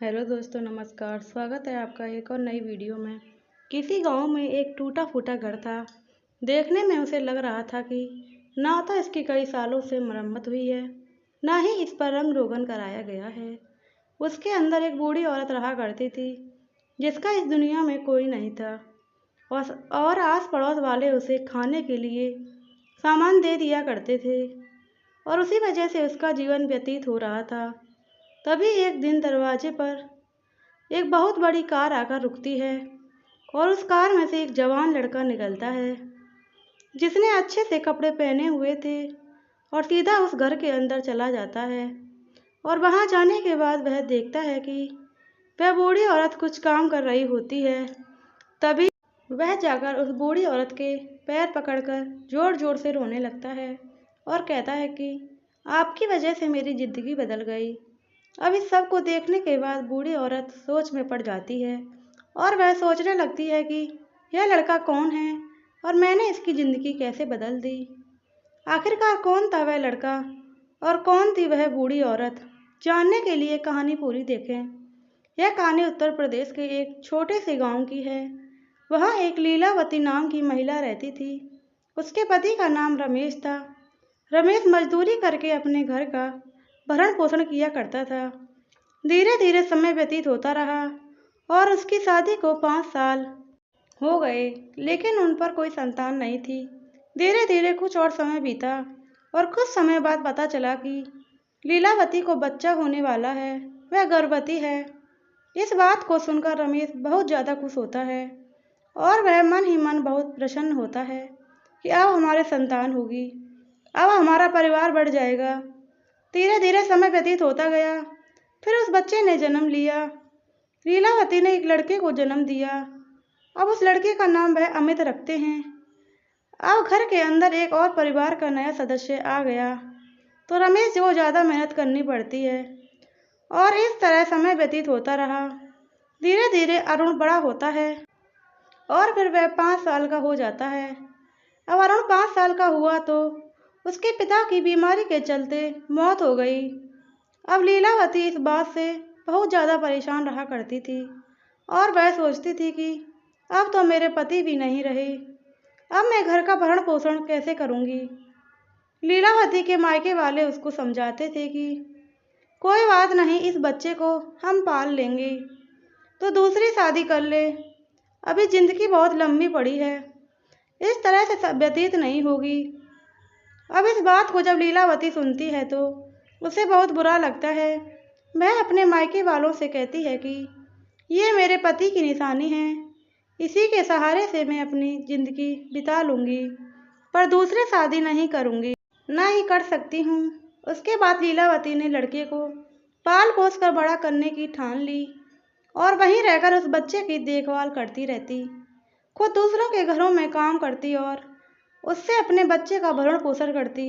Hello दोस्तों, नमस्कार। स्वागत है आपका एक और नई वीडियो में। किसी गांव में एक टूटा फूटा घर था। देखने में उसे लग रहा था कि ना तो इसकी कई सालों से मरम्मत हुई है, ना ही इस पर रंग रोगन कराया गया है। उसके अंदर एक बूढ़ी औरत रहा करती थी, जिसका इस दुनिया में कोई नहीं था। और आस पड़ोस वाले उसे खाने के लिए सामान दे दिया करते थे, और उसी वजह से उसका जीवन व्यतीत हो रहा था। तभी एक दिन दरवाजे पर एक बहुत बड़ी कार आकर रुकती है, और उस कार में से एक जवान लड़का निकलता है, जिसने अच्छे से कपड़े पहने हुए थे, और सीधा उस घर के अंदर चला जाता है। और वहां जाने के बाद वह देखता है कि वह बूढ़ी औरत कुछ काम कर रही होती है। तभी वह जाकर उस बूढ़ी औरत के पैर पकड़कर जोर जोर से रोने लगता है, और कहता है कि आपकी वजह से मेरी जिंदगी बदल गई। अब इस सब को देखने के बाद बूढ़ी औरत सोच में पड़ जाती है, और वह सोचने लगती है कि यह लड़का कौन है, और मैंने इसकी ज़िंदगी कैसे बदल दी। आखिरकार कौन था वह लड़का, और कौन थी वह बूढ़ी औरत। जानने के लिए कहानी पूरी देखें। यह कहानी उत्तर प्रदेश के एक छोटे से गांव की है। वहाँ एक लीलावती नाम की महिला रहती थी। उसके पति का नाम रमेश था। रमेश मजदूरी करके अपने घर का भरण पोषण किया करता था। धीरे धीरे समय व्यतीत होता रहा, और उसकी शादी को 5 साल हो गए, लेकिन उन पर कोई संतान नहीं थी। धीरे धीरे कुछ और समय बीता, और कुछ समय बाद पता चला कि लीलावती को बच्चा होने वाला है। वह गर्भवती है। इस बात को सुनकर रमेश बहुत ज़्यादा खुश होता है, और वह मन ही मन बहुत प्रसन्न होता है कि अब हमारे संतान होगी, अब हमारा परिवार बढ़ जाएगा। धीरे धीरे समय व्यतीत होता गया। फिर उस बच्चे ने जन्म लिया। लीलावती ने एक लड़के को जन्म दिया। अब उस लड़के का नाम वह अमित रखते हैं। अब घर के अंदर एक और परिवार का नया सदस्य आ गया, तो रमेश को ज़्यादा मेहनत करनी पड़ती है, और इस तरह समय व्यतीत होता रहा। धीरे धीरे अरुण बड़ा होता है, और फिर वह 5 साल का हो जाता है। अब अरुण 5 साल का हुआ तो उसके पिता की बीमारी के चलते मौत हो गई। अब लीलावती इस बात से बहुत ज़्यादा परेशान रहा करती थी, और वह सोचती थी कि अब तो मेरे पति भी नहीं रहे, अब मैं घर का भरण पोषण कैसे करूँगी। लीलावती के मायके वाले उसको समझाते थे कि कोई बात नहीं, इस बच्चे को हम पाल लेंगे, तो दूसरी शादी कर ले, अभी ज़िंदगी बहुत लंबी पड़ी है, इस तरह से व्यतीत नहीं होगी। अब इस बात को जब लीलावती सुनती है तो उसे बहुत बुरा लगता है। वह अपने मायके वालों से कहती है कि ये मेरे पति की निशानी है, इसी के सहारे से मैं अपनी ज़िंदगी बिता लूँगी, पर दूसरे शादी नहीं करूँगी, ना ही कर सकती हूँ। उसके बाद लीलावती ने लड़के को पाल पोस कर बड़ा करने की ठान ली, और वहीं रहकर उस बच्चे की देखभाल करती रहती, खुद दूसरों के घरों में काम करती, और उससे अपने बच्चे का भरण पोषण करती।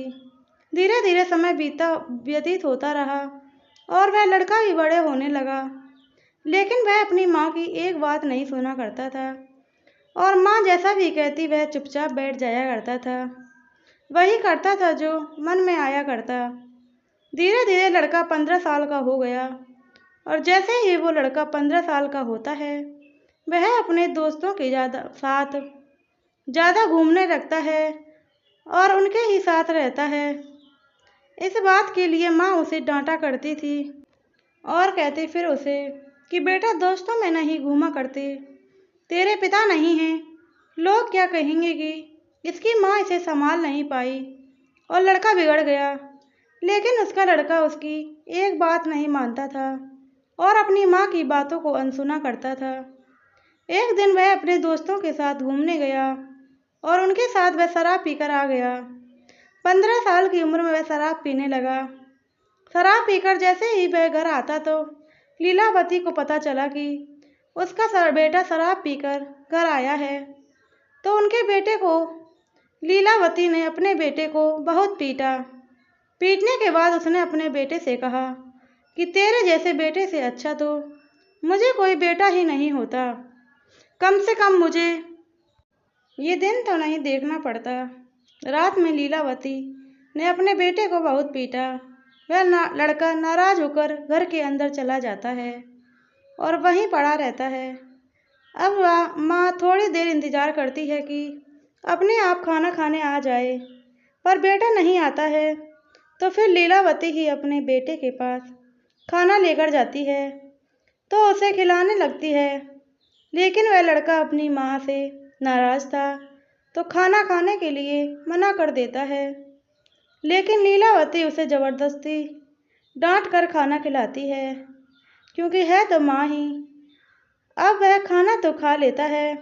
धीरे धीरे समय व्यतीत होता रहा, और वह लड़का भी बड़े होने लगा, लेकिन वह अपनी माँ की एक बात नहीं सुना करता था, और माँ जैसा भी कहती वह चुपचाप बैठ जाया करता था। वही करता था जो मन में आया करता। धीरे धीरे लड़का 15 साल का हो गया, और जैसे ही वो लड़का 15 साल का होता है, वह अपने दोस्तों के साथ ज़्यादा घूमने लगता है, और उनके ही साथ रहता है। इस बात के लिए माँ उसे डांटा करती थी, और कहती फिर उसे कि बेटा, दोस्तों में नहीं घूमा करते, तेरे पिता नहीं हैं, लोग क्या कहेंगे कि इसकी माँ इसे संभाल नहीं पाई, और लड़का बिगड़ गया। लेकिन उसका लड़का उसकी एक बात नहीं मानता था, और अपनी माँ की बातों को अनसुना करता था। एक दिन वह अपने दोस्तों के साथ घूमने गया, और उनके साथ वह शराब पीकर आ गया। 15 साल की उम्र में वह शराब पीने लगा। शराब पीकर जैसे ही वह घर आता तो लीलावती को पता चला कि उसका बेटा शराब पीकर घर आया है। तो उनके बेटे को लीलावती ने अपने बेटे को बहुत पीटा। पीटने के बाद उसने अपने बेटे से कहा कि तेरे जैसे बेटे से अच्छा तो मुझे कोई बेटा ही नहीं होता, कम से कम मुझे ये दिन तो नहीं देखना पड़ता। रात में लीलावती ने अपने बेटे को बहुत पीटा। वह लड़का नाराज होकर घर के अंदर चला जाता है, और वहीं पड़ा रहता है। अब वह माँ थोड़ी देर इंतज़ार करती है कि अपने आप खाना खाने आ जाए, पर बेटा नहीं आता है। तो फिर लीलावती ही अपने बेटे के पास खाना लेकर जाती है तो उसे खिलाने लगती है। लेकिन वह लड़का अपनी माँ से नाराज़ था तो खाना खाने के लिए मना कर देता है। लेकिन लीलावती उसे ज़बरदस्ती डांट कर खाना खिलाती है, क्योंकि है तो माँ ही। अब वह खाना तो खा लेता है,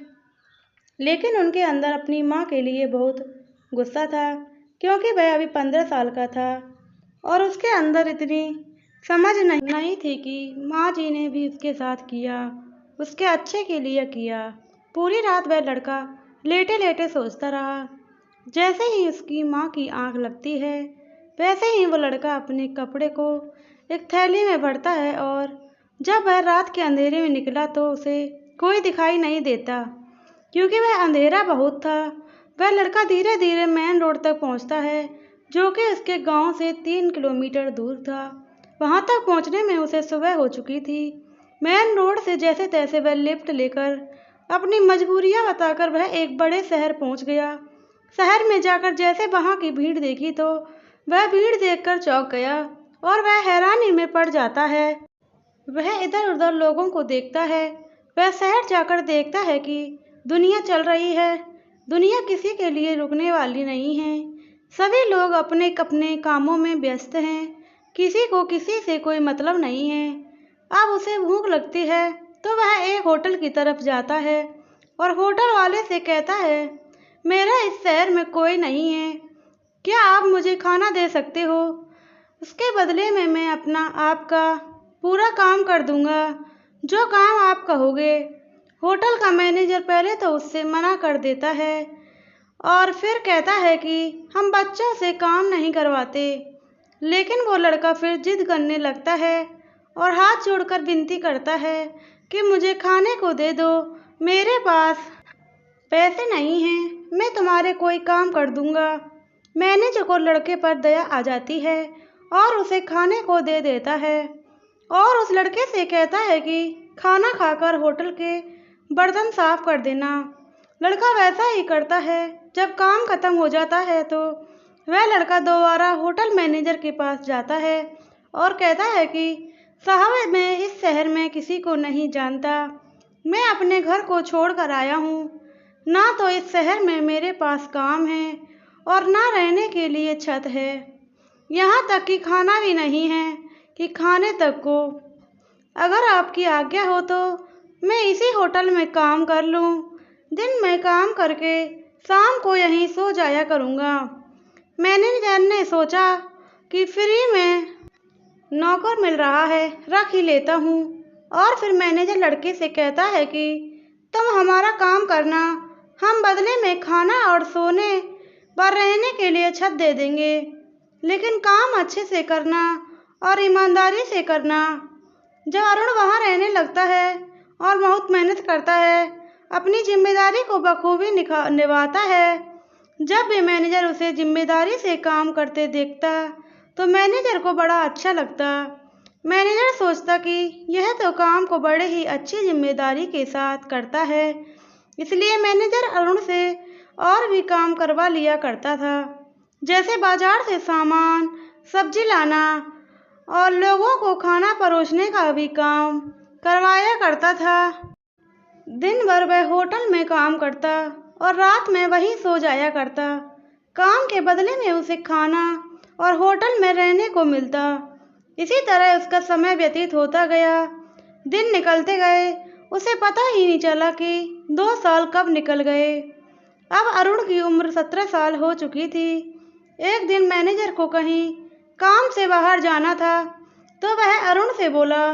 लेकिन उनके अंदर अपनी माँ के लिए बहुत गुस्सा था, क्योंकि वह अभी 15 साल का था और उसके अंदर इतनी समझ नहीं थी कि माँ जी ने भी उसके साथ किया, उसके अच्छे के लिए किया। पूरी रात वह लड़का लेटे लेटे सोचता रहा। जैसे ही उसकी माँ की आंख लगती है, वैसे ही वो लड़का अपने कपड़े को एक थैली में भरता है, और जब वह रात के अंधेरे में निकला तो उसे कोई दिखाई नहीं देता, क्योंकि वह अंधेरा बहुत था। वह लड़का धीरे धीरे मेन रोड तक पहुंचता है, जो कि उसके गांव से 3 किलोमीटर दूर था। वहां तक पहुंचने में उसे सुबह हो चुकी थी। मेन रोड से जैसे तैसे वह लिफ्ट लेकर अपनी मजबूरियां बताकर वह एक बड़े शहर पहुंच गया। शहर में जाकर जैसे वहां की भीड़ देखी तो वह भीड़ देखकर चौंक गया और वह हैरानी में पड़ जाता है। वह इधर उधर लोगों को देखता है। वह शहर जाकर देखता है कि दुनिया चल रही है। दुनिया किसी के लिए रुकने वाली नहीं है। सभी लोग अपने अपने कामों में व्यस्त हैं। किसी को किसी से कोई मतलब नहीं है। अब उसे भूख लगती है तो वह एक होटल की तरफ जाता है और होटल वाले से कहता है, मेरा इस शहर में कोई नहीं है, क्या आप मुझे खाना दे सकते हो? उसके बदले में मैं अपना आपका पूरा काम कर दूंगा, जो काम आप कहोगे। होटल का मैनेजर पहले तो उससे मना कर देता है और फिर कहता है कि हम बच्चों से काम नहीं करवाते। लेकिन वो लड़का फिर जिद करने लगता है और हाथ जोड़कर विनती करता है कि मुझे खाने को दे दो, मेरे पास पैसे नहीं हैं, मैं तुम्हारे कोई काम कर दूंगा। मैनेजर को लड़के पर दया आ जाती है और उसे खाने को दे देता है और उस लड़के से कहता है कि खाना खाकर होटल के बर्तन साफ कर देना। लड़का वैसा ही करता है। जब काम खत्म हो जाता है तो वह लड़का दोबारा होटल मैनेजर के पास जाता है और कहता है कि साहब, मैं इस शहर में किसी को नहीं जानता। मैं अपने घर को छोड़कर आया हूँ। ना तो इस शहर में मेरे पास काम है और ना रहने के लिए छत है। यहाँ तक कि खाना भी नहीं है कि खाने तक को। अगर आपकी आज्ञा हो तो मैं इसी होटल में काम कर लूँ। दिन में काम करके शाम को यहीं सो जाया करूँगा। मैनेजर ने सोचा कि फ्री में नौकर मिल रहा है, रख ही लेता हूँ। और फिर मैनेजर लड़के से कहता है कि तुम हमारा काम करना, हम बदले में खाना और सोने व रहने के लिए छत दे देंगे, लेकिन काम अच्छे से करना और ईमानदारी से करना। जब अरुण वहाँ रहने लगता है और बहुत मेहनत करता है, अपनी जिम्मेदारी को बखूबी निभाता है। जब भी मैनेजर उसे जिम्मेदारी से काम करते देखता तो मैनेजर को बड़ा अच्छा लगता। मैनेजर सोचता कि यह तो काम को बड़े ही अच्छी जिम्मेदारी के साथ करता है, इसलिए मैनेजर अरुण से और भी काम करवा लिया करता था, जैसे बाजार से सामान, सब्जी लाना और लोगों को खाना परोसने का भी काम करवाया करता था। दिन भर वह होटल में काम करता और रात में वहीं सो जाया करता। काम के बदले में उसे खाना और होटल में रहने को मिलता। इसी तरह उसका समय व्यतीत होता गया। दिन निकलते गए, उसे पता ही नहीं चला कि 2 साल कब निकल गए। अब अरुण की उम्र 17 साल हो चुकी थी। एक दिन मैनेजर को कहीं काम से बाहर जाना था तो वह अरुण से बोला,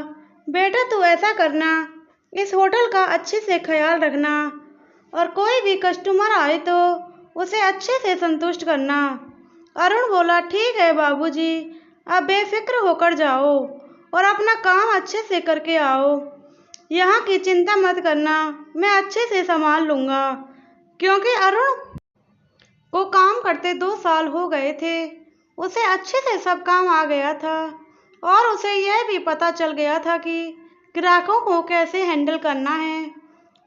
बेटा तू ऐसा करना, इस होटल का अच्छे से ख्याल रखना और कोई भी कस्टमर आए तो उसे अच्छे से संतुष्ट करना। अरुण बोला, ठीक है बाबूजी, आप बेफिक्र होकर जाओ और अपना काम अच्छे से करके आओ। यहाँ की चिंता मत करना, मैं अच्छे से संभाल लूँगा। क्योंकि अरुण को काम करते 2 साल हो गए थे, उसे अच्छे से सब काम आ गया था और उसे यह भी पता चल गया था कि ग्राहकों को कैसे हैंडल करना है।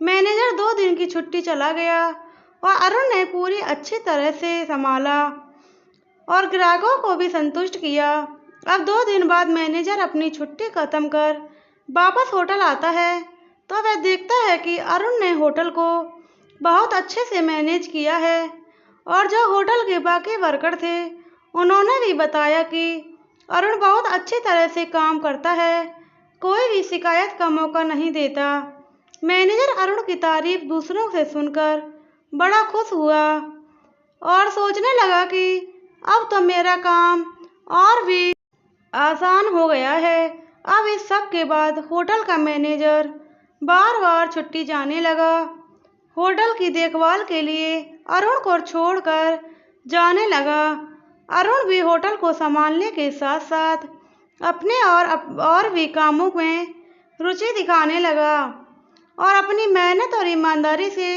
मैनेजर 2 दिन की छुट्टी चला गया और अरुण ने पूरी अच्छी तरह से संभाला और ग्राहकों को भी संतुष्ट किया। अब 2 दिन बाद मैनेजर अपनी छुट्टी खत्म कर वापस होटल आता है तो वह देखता है कि अरुण ने होटल को बहुत अच्छे से मैनेज किया है और जो होटल के बाकी वर्कर थे उन्होंने भी बताया कि अरुण बहुत अच्छी तरह से काम करता है, कोई भी शिकायत का मौका नहीं देता। मैनेजर अरुण की तारीफ दूसरों से सुनकर बड़ा खुश हुआ और सोचने लगा कि अब तो मेरा काम और भी आसान हो गया है। अब इस सब के बाद होटल का मैनेजर बार बार छुट्टी जाने लगा। होटल की देखभाल के लिए अरुण को छोड़कर जाने लगा। अरुण भी होटल को संभालने के साथ साथ अपने और भी कामों में रुचि दिखाने लगा और अपनी मेहनत और ईमानदारी से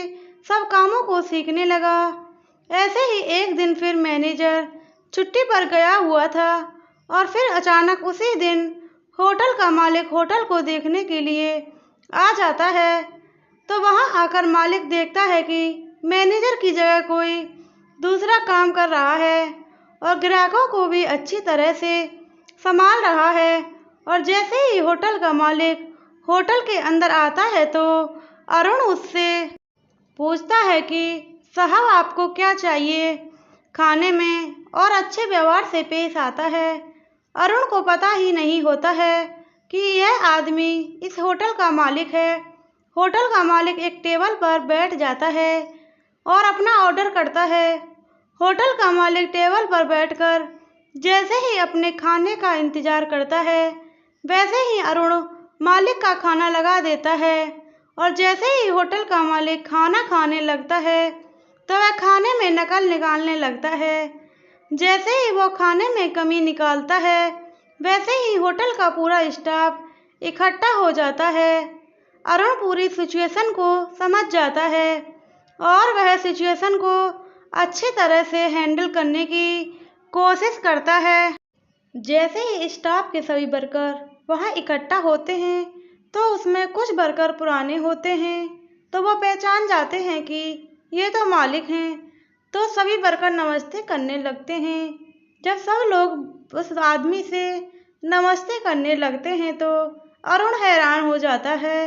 सब कामों को सीखने लगा। ऐसे ही एक दिन फिर मैनेजर छुट्टी पर गया हुआ था और फिर अचानक उसी दिन होटल का मालिक होटल को देखने के लिए आ जाता है। तो वहां आकर मालिक देखता है कि मैनेजर की जगह कोई दूसरा काम कर रहा है और ग्राहकों को भी अच्छी तरह से संभाल रहा है। और जैसे ही होटल का मालिक होटल के अंदर आता है तो अरुण उससे पूछता है कि साहब आपको क्या चाहिए खाने में, और अच्छे व्यवहार से पेश आता है। अरुण को पता ही नहीं होता है कि यह आदमी इस होटल का मालिक है। होटल का मालिक एक टेबल पर बैठ जाता है और अपना ऑर्डर करता है। होटल का मालिक टेबल पर बैठकर जैसे ही अपने खाने का इंतजार करता है वैसे ही अरुण मालिक का खाना लगा देता है। और जैसे ही होटल का मालिक खाना खाने लगता है तो वह खाने में नकल निकालने लगता है। जैसे ही वो खाने में कमी निकालता है वैसे ही होटल का पूरा स्टाफ इकट्ठा हो जाता है। अरुण पूरी सिचुएशन को समझ जाता है और वह सिचुएशन को अच्छी तरह से हैंडल करने की कोशिश करता है। जैसे ही स्टाफ के सभी वर्कर वहाँ इकट्ठा होते हैं तो उसमें कुछ वर्कर पुराने होते हैं तो वो पहचान जाते हैं कि ये तो मालिक हैं, तो सभी वर्कर नमस्ते करने लगते हैं। जब सब लोग उस आदमी से नमस्ते करने लगते हैं तो अरुण हैरान हो जाता है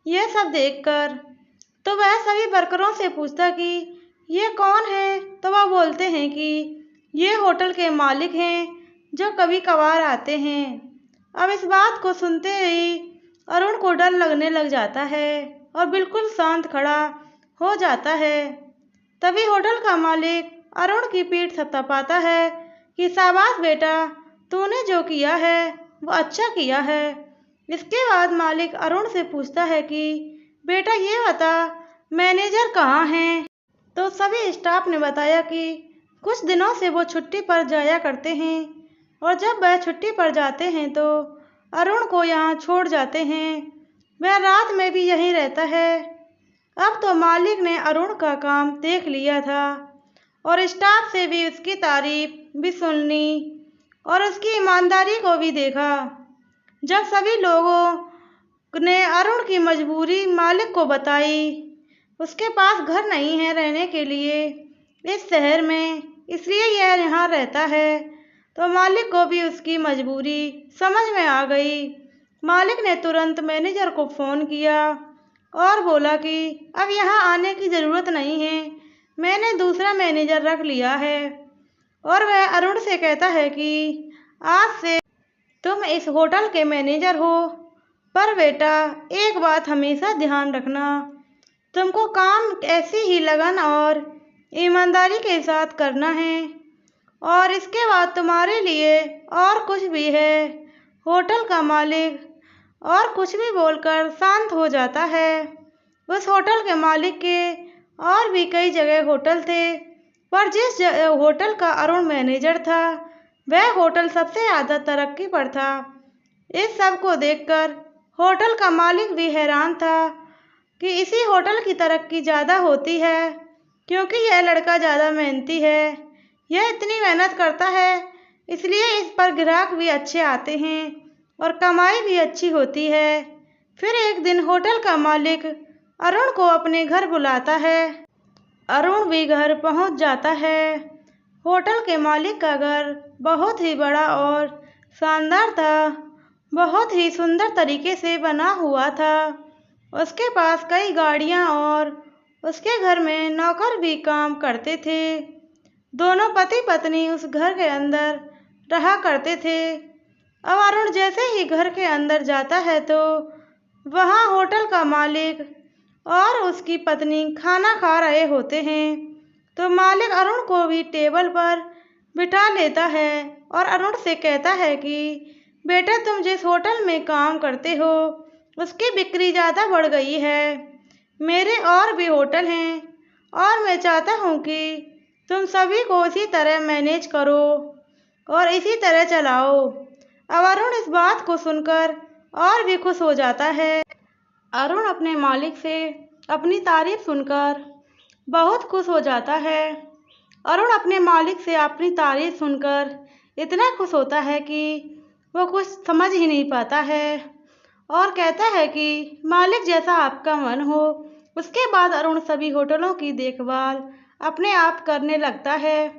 यह सब देखकर। तो वह सभी वर्करों से पूछता कि ये कौन है, तो वह बोलते हैं कि ये होटल के मालिक हैं जो कभी कभार आते हैं। अब इस बात को सुनते ही अरुण को डर लगने लग जाता है और बिल्कुल शांत खड़ा हो जाता है। तभी होटल का मालिक अरुण की पीठ थपथपाता है कि शाबाश बेटा, तूने जो किया है वो अच्छा किया है। इसके बाद मालिक अरुण से पूछता है कि बेटा ये बता मैनेजर कहाँ हैं। तो सभी स्टाफ ने बताया कि कुछ दिनों से वो छुट्टी पर जाया करते हैं और जब वह छुट्टी पर जाते हैं तो अरुण को यहाँ छोड़ जाते हैं। वह रात में भी यहीं रहता है। अब तो मालिक ने अरुण का काम देख लिया था और स्टाफ से भी उसकी तारीफ भी सुन ली और उसकी ईमानदारी को भी देखा। जब सभी लोगों ने अरुण की मजबूरी मालिक को बताई, उसके पास घर नहीं है रहने के लिए इस शहर में, इसलिए यह यहाँ रहता है, तो मालिक को भी उसकी मजबूरी समझ में आ गई। मालिक ने तुरंत मैनेजर को फ़ोन किया और बोला कि अब यहाँ आने की ज़रूरत नहीं है, मैंने दूसरा मैनेजर रख लिया है। और वह अरुण से कहता है कि आज से तुम इस होटल के मैनेजर हो, पर बेटा एक बात हमेशा ध्यान रखना, तुमको काम ऐसी ही लगन और ईमानदारी के साथ करना है और इसके बाद तुम्हारे लिए और कुछ भी है। होटल का मालिक और कुछ भी बोलकर शांत हो जाता है। उस होटल के मालिक के और भी कई जगह होटल थे, पर जिस होटल का अरुण मैनेजर था वह होटल सबसे ज़्यादा तरक्की पर था। इस सब को देखकर होटल का मालिक भी हैरान था कि इसी होटल की तरक्की ज़्यादा होती है क्योंकि यह लड़का ज़्यादा मेहनती है, यह इतनी मेहनत करता है, इसलिए इस पर ग्राहक भी अच्छे आते हैं और कमाई भी अच्छी होती है। फिर एक दिन होटल का मालिक अरुण को अपने घर बुलाता है। अरुण भी घर पहुंच जाता है। होटल के मालिक का घर बहुत ही बड़ा और शानदार था। बहुत ही सुंदर तरीके से बना हुआ था। उसके पास कई गाड़ियां और उसके घर में नौकर भी काम करते थे। दोनों पति पत्नी उस घर के अंदर रहा करते थे। अब अरुण जैसे ही घर के अंदर जाता है तो वहाँ होटल का मालिक और उसकी पत्नी खाना खा रहे होते हैं। तो मालिक अरुण को भी टेबल पर बिठा लेता है और अरुण से कहता है कि बेटा, तुम जिस होटल में काम करते हो उसकी बिक्री ज़्यादा बढ़ गई है। मेरे और भी होटल हैं और मैं चाहता हूँ कि तुम सभी को इसी तरह मैनेज करो और इसी तरह चलाओ। अब अरुण इस बात को सुनकर और भी खुश हो जाता है। अरुण अपने मालिक से अपनी तारीफ सुनकर बहुत खुश हो जाता है। अरुण अपने मालिक से अपनी तारीफ सुनकर इतना खुश होता है कि वो कुछ समझ ही नहीं पाता है और कहता है कि मालिक जैसा आपका मन हो। उसके बाद अरुण सभी होटलों की देखभाल अपने आप करने लगता है।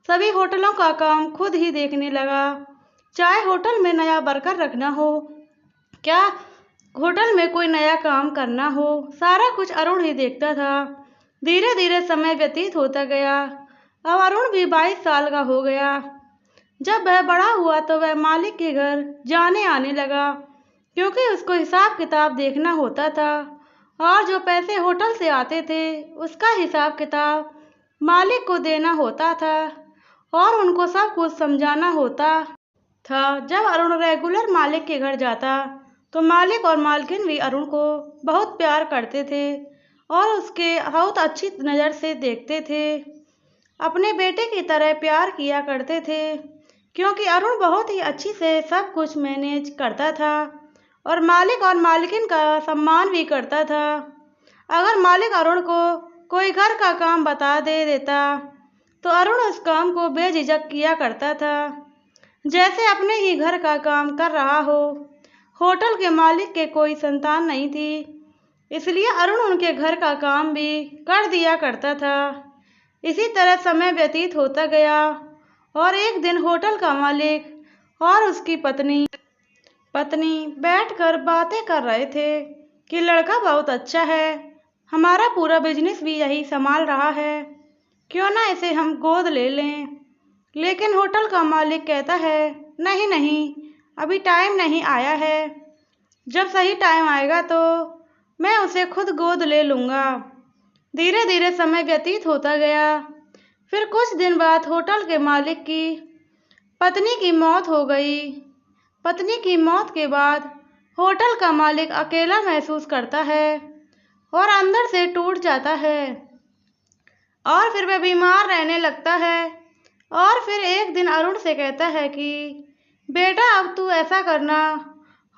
सभी होटलों का काम खुद ही देखने लगा। चाहे होटल में नया वर्कर रखना हो, क्या होटल में कोई नया काम करना हो, सारा कुछ अरुण ही देखता था। धीरे धीरे समय व्यतीत होता गया। अब अरुण भी 22 साल का हो गया। जब वह बड़ा हुआ तो वह मालिक के घर जाने आने लगा, क्योंकि उसको हिसाब किताब देखना होता था और जो पैसे होटल से आते थे उसका हिसाब किताब मालिक को देना होता था और उनको सब कुछ समझाना होता था। जब अरुण रेगुलर मालिक के घर जाता तो मालिक और मालकिन भी अरुण को बहुत प्यार करते थे और उसके बहुत अच्छी नज़र से देखते थे। अपने बेटे की तरह प्यार किया करते थे, क्योंकि अरुण बहुत ही अच्छी से सब कुछ मैनेज करता था और मालिक और मालकिन का सम्मान भी करता था। अगर मालिक अरुण को कोई घर का काम बता देता तो अरुण उस काम को बेझिझक किया करता था, जैसे अपने ही घर का काम कर रहा हो। होटल के मालिक के कोई संतान नहीं थी, इसलिए अरुण उनके घर का काम भी कर दिया करता था। इसी तरह समय व्यतीत होता गया और एक दिन होटल का मालिक और उसकी पत्नी बैठकर बातें कर रहे थे कि लड़का बहुत अच्छा है, हमारा पूरा बिजनेस भी यही संभाल रहा है, क्यों ना इसे हम गोद ले लें। लेकिन होटल का मालिक कहता है, नहीं नहीं, अभी टाइम नहीं आया है, जब सही टाइम आएगा तो मैं उसे खुद गोद ले लूँगा। धीरे धीरे समय व्यतीत होता गया। फिर कुछ दिन बाद होटल के मालिक की पत्नी की मौत हो गई। पत्नी की मौत के बाद होटल का मालिक अकेला महसूस करता है और अंदर से टूट जाता है और फिर वह बीमार रहने लगता है। और फिर एक दिन अरुण से कहता है कि बेटा, अब तू ऐसा करना,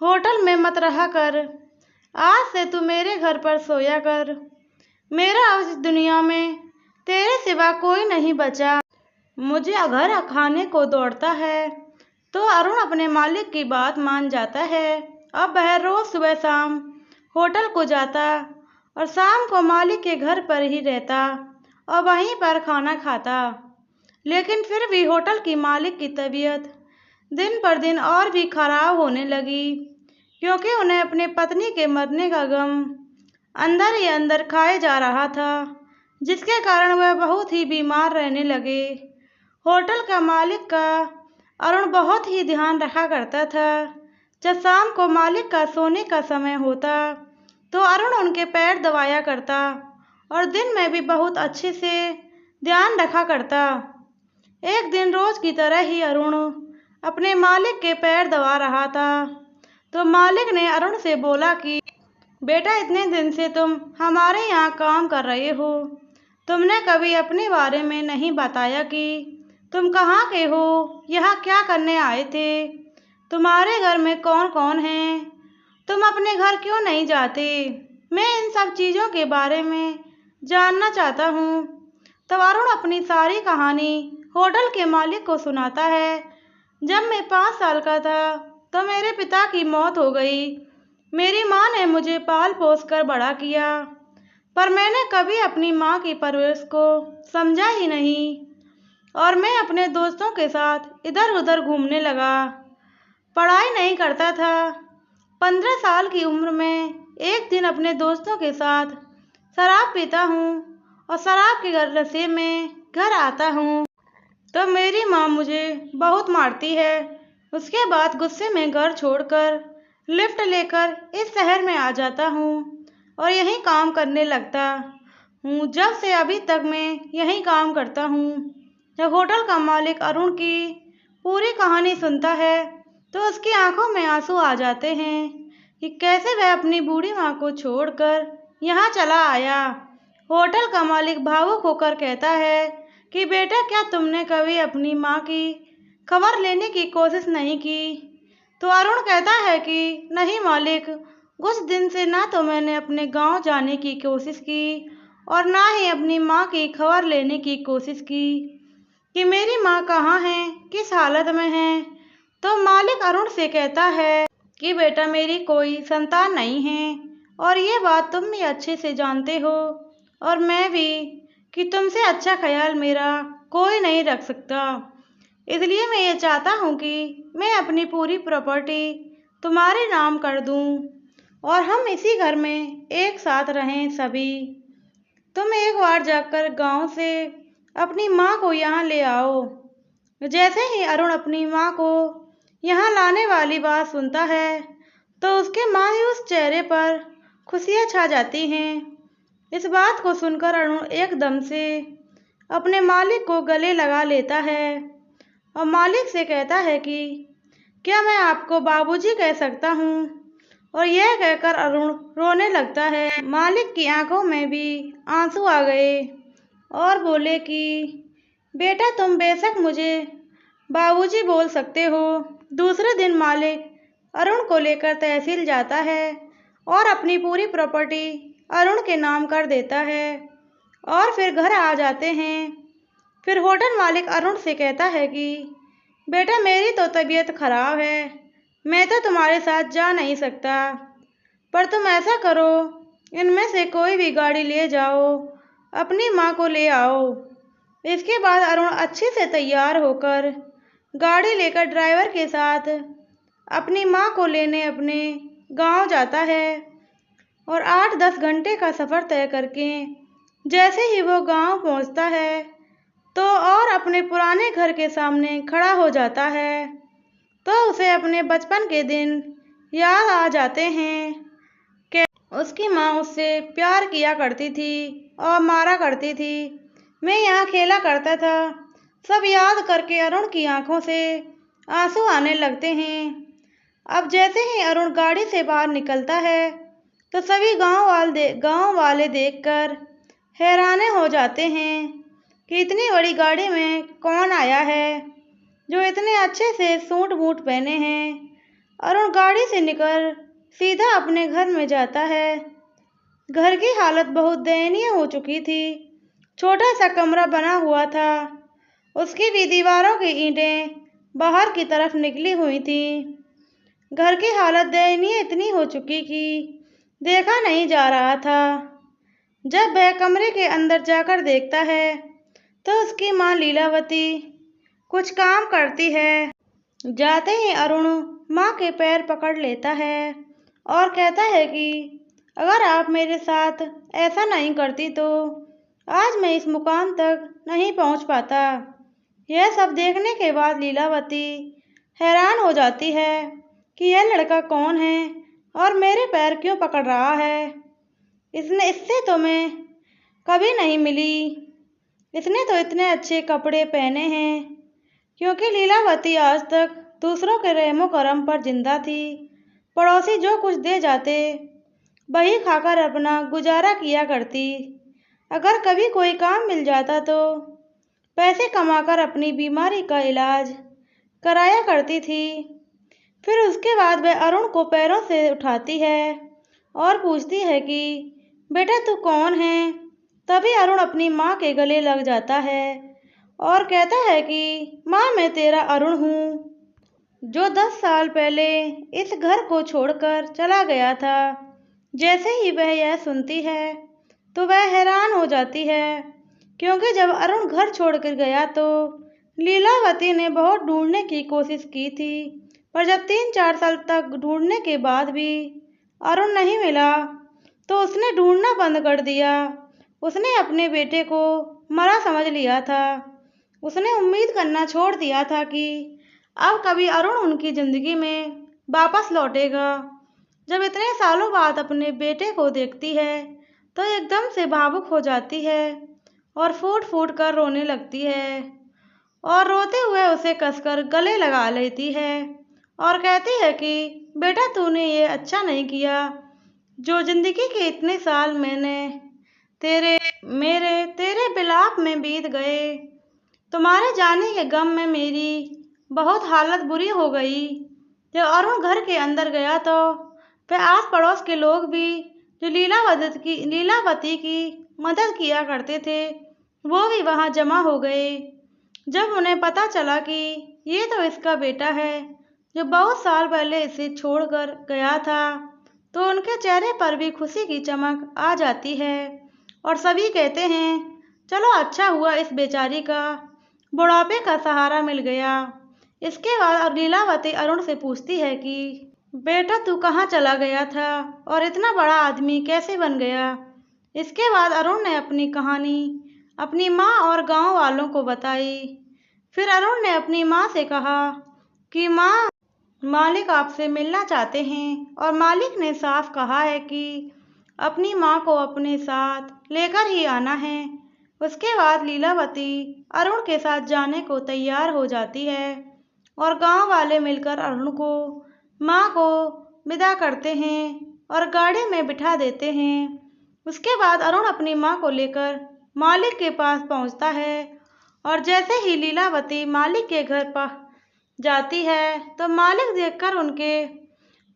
होटल में मत रहा कर, आज से तू मेरे घर पर सोया कर। मेरा इस दुनिया में तेरे सिवा कोई नहीं बचा, मुझे घर खाने को दौड़ता है। तो अरुण अपने मालिक की बात मान जाता है। अब वह रोज सुबह शाम होटल को जाता और शाम को मालिक के घर पर ही रहता और वहीं पर खाना खाता। लेकिन फिर भी होटल की मालिक की तबीयत दिन पर दिन और भी खराब होने लगी, क्योंकि उन्हें अपने पत्नी के मरने का गम अंदर ही अंदर खाए जा रहा था, जिसके कारण वह बहुत ही बीमार रहने लगे। होटल का मालिक का अरुण बहुत ही ध्यान रखा करता था। जब शाम को मालिक का सोने का समय होता तो अरुण उनके पैर दबाया करता और दिन में भी बहुत अच्छे से ध्यान रखा करता। एक दिन रोज की तरह ही अरुण अपने मालिक के पैर दबा रहा था तो मालिक ने अरुण से बोला कि बेटा, इतने दिन से तुम हमारे यहाँ काम कर रहे हो, तुमने कभी अपने बारे में नहीं बताया कि तुम कहाँ के हो, यहाँ क्या करने आए थे, तुम्हारे घर में कौन कौन है, तुम अपने घर क्यों नहीं जाते, मैं इन सब चीज़ों के बारे में जानना चाहता हूँ। तब अरुण अपनी सारी कहानी होटल के मालिक को सुनाता है। जब मैं 5 साल का था तो मेरे पिता की मौत हो गई। मेरी माँ ने मुझे पाल पोस कर बड़ा किया, पर मैंने कभी अपनी माँ की परवरिश को समझा ही नहीं और मैं अपने दोस्तों के साथ इधर उधर घूमने लगा। पढ़ाई नहीं करता था। 15 साल की उम्र में एक दिन अपने दोस्तों के साथ शराब पीता हूँ और शराब के नशे में घर आता हूँ तो मेरी माँ मुझे बहुत मारती है। उसके बाद गुस्से में घर छोड़कर लिफ्ट लेकर इस शहर में आ जाता हूँ और यहीं काम करने लगता हूँ। जब से अभी तक मैं यहीं काम करता हूँ। जब होटल का मालिक अरुण की पूरी कहानी सुनता है तो उसकी आंखों में आंसू आ जाते हैं कि कैसे वह अपनी बूढ़ी माँ को छोड़कर यहाँ चला आया। होटल का मालिक भावुक होकर कहता है कि बेटा, क्या तुमने कभी अपनी माँ की खबर लेने की कोशिश नहीं की? तो अरुण कहता है कि नहीं मालिक, कुछ दिन से ना तो मैंने अपने गांव जाने की कोशिश की और ना ही अपनी माँ की खबर लेने की कोशिश की कि मेरी माँ कहाँ है, किस हालत में है। तो मालिक अरुण से कहता है कि बेटा, मेरी कोई संतान नहीं है और ये बात तुम भी अच्छे से जानते हो और मैं भी, कि तुमसे अच्छा ख्याल मेरा कोई नहीं रख सकता। इसलिए मैं ये चाहता हूँ कि मैं अपनी पूरी प्रॉपर्टी तुम्हारे नाम कर दूँ और हम इसी घर में एक साथ रहें सभी। तुम एक बार जाकर गांव से अपनी माँ को यहाँ ले आओ। जैसे ही अरुण अपनी माँ को यहाँ लाने वाली बात सुनता है तो उसके मायूस चेहरे पर खुशियाँ छा जाती हैं। इस बात को सुनकर अरुण एकदम से अपने मालिक को गले लगा लेता है और मालिक से कहता है कि क्या मैं आपको बाबूजी कह सकता हूँ? और यह कहकर अरुण रोने लगता है। मालिक की आंखों में भी आंसू आ गए और बोले कि बेटा, तुम बेशक मुझे बाबूजी बोल सकते हो। दूसरे दिन मालिक अरुण को लेकर तहसील जाता है और अपनी पूरी प्रॉपर्टी अरुण के नाम कर देता है और फिर घर आ जाते हैं। फिर होटल मालिक अरुण से कहता है कि बेटा, मेरी तो तबीयत खराब है, मैं तो तुम्हारे साथ जा नहीं सकता, पर तुम ऐसा करो, इनमें से कोई भी गाड़ी ले जाओ, अपनी माँ को ले आओ। इसके बाद अरुण अच्छे से तैयार होकर गाड़ी लेकर ड्राइवर के साथ अपनी माँ को लेने अपने गांव जाता है और 8-10 घंटे का सफ़र तय करके जैसे ही वो गांव पहुंचता है तो और अपने पुराने घर के सामने खड़ा हो जाता है तो उसे अपने बचपन के दिन याद आ जाते हैं कि उसकी माँ उससे प्यार किया करती थी और मारा करती थी। मैं यहाँ खेला करता था। सब याद करके अरुण की आंखों से आंसू आने लगते हैं। अब जैसे ही अरुण गाड़ी से बाहर निकलता है तो सभी गांव वाले देखकर हैराने हो जाते हैं कि इतनी बड़ी गाड़ी में कौन आया है जो इतने अच्छे से सूट बूट पहने हैं। अरुण गाड़ी से निकल सीधा अपने घर में जाता है। घर की हालत बहुत दयनीय हो चुकी थी। छोटा सा कमरा बना हुआ था, उसकी भी दीवारों की ईंटें बाहर की तरफ निकली हुई थी। घर की हालत दयनीय इतनी हो चुकी कि देखा नहीं जा रहा था। जब वह कमरे के अंदर जाकर देखता है तो उसकी माँ लीलावती कुछ काम करती है। जाते ही अरुण माँ के पैर पकड़ लेता है और कहता है कि अगर आप मेरे साथ ऐसा नहीं करती तो आज मैं इस मुकाम तक नहीं पहुँच पाता। यह सब देखने के बाद लीलावती हैरान हो जाती है कि यह लड़का कौन है और मेरे पैर क्यों पकड़ रहा है। इससे तो मैं कभी नहीं मिली। इसने तो इतने अच्छे कपड़े पहने हैं। क्योंकि लीलावती आज तक दूसरों के रहमो करम पर जिंदा थी। पड़ोसी जो कुछ दे जाते वही खाकर अपना गुजारा किया करती। अगर कभी कोई काम मिल जाता तो पैसे कमाकर अपनी बीमारी का इलाज कराया करती थी। फिर उसके बाद वह अरुण को पैरों से उठाती है और पूछती है कि बेटा, तू कौन है? तभी अरुण अपनी माँ के गले लग जाता है और कहता है कि माँ, मैं तेरा अरुण हूँ। जो 10 साल पहले इस घर को छोड़कर चला गया था। जैसे ही वह यह सुनती है तो वह हैरान हो जाती है, क्योंकि जब अरुण घर छोड़कर गया तो लीलावती ने बहुत ढूंढने की कोशिश की थी, पर जब 3-4 साल तक ढूंढने के बाद भी अरुण नहीं मिला तो उसने ढूंढना बंद कर दिया। उसने अपने बेटे को मरा समझ लिया था। उसने उम्मीद करना छोड़ दिया था कि अब कभी अरुण उनकी ज़िंदगी में वापस लौटेगा। जब इतने सालों बाद अपने बेटे को देखती है तो एकदम से भावुक हो जाती है और फूट फूट कर रोने लगती है और रोते हुए उसे कसकर गले लगा लेती है और कहती है कि बेटा, तूने ये अच्छा नहीं किया। जो ज़िंदगी के इतने साल मैंने तेरे विलाप में बीत गए। तुम्हारे जाने के गम में मेरी बहुत हालत बुरी हो गई। जब अरुण घर के अंदर गया तो वह आस पड़ोस के लोग भी जो लीलावती की मदद किया करते थे, वो भी वहां जमा हो गए। जब उन्हें पता चला कि ये तो इसका बेटा है जो बहुत साल पहले इसे छोड़कर गया था, तो उनके चेहरे पर भी खुशी की चमक आ जाती है और सभी कहते हैं, चलो अच्छा हुआ इस बेचारी का बुढ़ापे का सहारा मिल गया। इसके बाद लीलावती अरुण से पूछती है कि बेटा, तू कहाँ चला गया था और इतना बड़ा आदमी कैसे बन गया। इसके बाद अरुण ने अपनी कहानी अपनी माँ और गांव वालों को बताई। फिर अरुण ने अपनी माँ से कहा कि माँ, मालिक आपसे मिलना चाहते हैं और मालिक ने साफ कहा है कि अपनी माँ को अपने साथ लेकर ही आना है। उसके बाद लीलावती अरुण के साथ जाने को तैयार हो जाती है और गांव वाले मिलकर अरुण को माँ को विदा करते हैं और गाड़ी में बिठा देते हैं। उसके बाद अरुण अपनी माँ को लेकर मालिक के पास पहुँचता है और जैसे ही लीलावती मालिक के घर पर जाती है तो मालिक देखकर उनके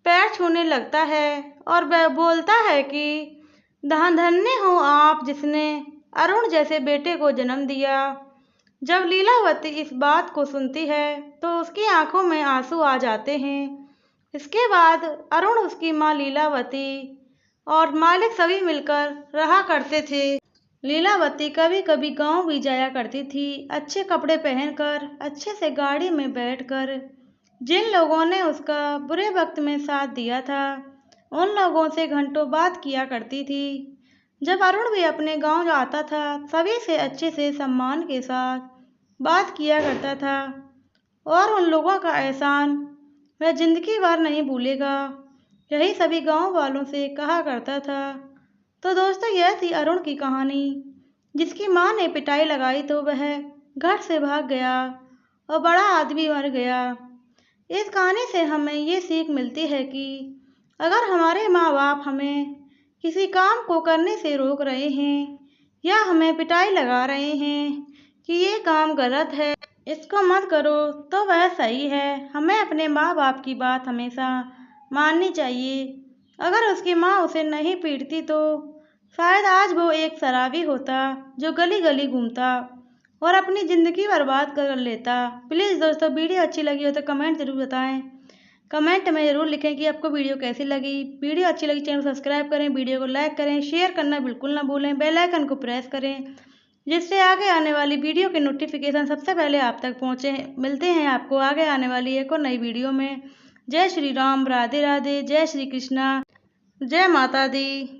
पैर छूने लगता है और वह बोलता है कि धन्य हो आप जिसने अरुण जैसे बेटे को जन्म दिया। जब लीलावती इस बात को सुनती है तो उसकी आंखों में आंसू आ जाते हैं। इसके बाद अरुण, उसकी माँ लीलावती और मालिक सभी मिलकर रहा करते थे। लीलावती कभी कभी गांव भी जाया करती थी, अच्छे कपड़े पहनकर, अच्छे से गाड़ी में बैठकर। जिन लोगों ने उसका बुरे वक्त में साथ दिया था उन लोगों से घंटों बात किया करती थी। जब अरुण भी अपने गांव आता था सभी से अच्छे से सम्मान के साथ बात किया करता था और उन लोगों का एहसान वह जिंदगी भर नहीं भूलेगा। यही सभी गांव वालों से कहा करता था। तो दोस्तों, यह थी अरुण की कहानी, जिसकी माँ ने पिटाई लगाई तो वह घर से भाग गया और बड़ा आदमी मर गया। इस कहानी से हमें ये सीख मिलती है कि अगर हमारे माँ बाप हमें किसी काम को करने से रोक रहे हैं या हमें पिटाई लगा रहे हैं कि ये काम गलत है, इसको मत करो, तो वह सही है। हमें अपने माँ बाप की बात हमेशा माननी चाहिए। अगर उसकी माँ उसे नहीं पीटती तो शायद आज वो एक शराबी होता जो गली गली घूमता और अपनी ज़िंदगी बर्बाद कर लेता। प्लीज़ दोस्तों, वीडियो अच्छी लगी हो तो कमेंट ज़रूर बताएं। कमेंट में ज़रूर लिखें कि आपको वीडियो कैसी लगी। वीडियो अच्छी लगी चैनल को सब्सक्राइब करें, वीडियो को लाइक करें, शेयर करना बिल्कुल ना भूलें, बेल आइकन को प्रेस करें जिससे आगे आने वाली वीडियो के नोटिफिकेशन सबसे पहले आप तक पहुँचे। मिलते हैं आपको आगे आने वाली एक और नई वीडियो में। जय श्री राम, राधे राधे, जय श्री कृष्णा, जय माता दी।